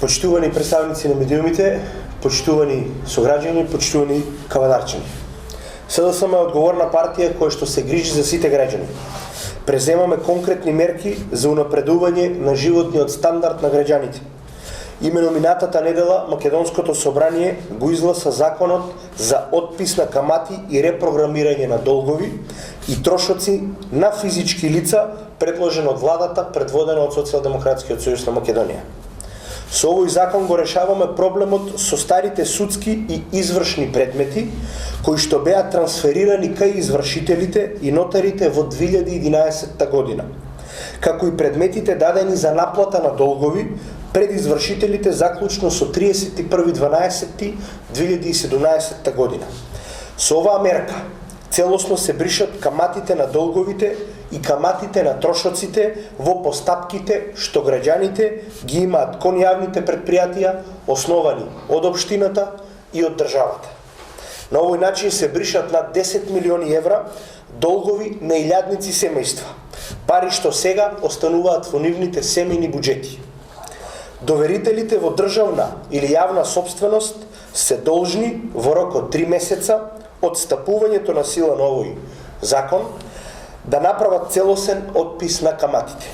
Почитувани представници на медиумите, почитувани сограđани, почитувани кавадарчани. СДСМ е одговорна партија која што се грижи за сите граѓани. Преземаме конкретни мерки за унапредување на животниот стандард на граѓаните. Имено минатата недела Македонското собрание го изгласа законот за отпис на камати и репрограмирање на долгови и трошоци на физички лица, предложен од владата, предводена од Социјалдемократскиот сојуз на Македонија. Со овој закон го решаваме проблемот со старите судски и извршни предмети, кои што беа трансферирани кај извршителите и нотарите во 2011 година, како и предметите дадени за наплата на долгови пред извршителите заклучно со 31.12.2017 година. Со оваа мерка целосно се бришат каматите на долговите и каматите на трошоците во постапките што граѓаните ги имаат кон јавните предпријатија, основани од општината и од државата. На овој начин се бришат над 10 милиони евра долгови на илјадници семејства, пари што сега остануваат во нивните семејни буџети. Доверителите во државна или јавна сопственост се должни во рок од 3 месеца од стапувањето на сила на овој закон да направат целосен отпис на каматите.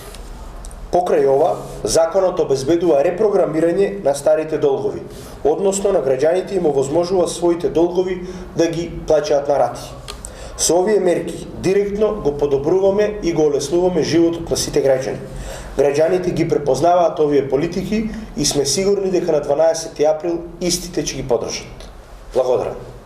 Покрај ова, законот обезбедува репрограмирање на старите долгови, односно на граѓаните им овозможува своите долгови да ги плаќаат на рати. Со овие мерки директно го подобруваме и го олеснуваме животот на сите граѓани. Граѓаните ги препознаваат овие политики и сме сигурни дека на 12 април истите ќе ги поддржат. Благодарам.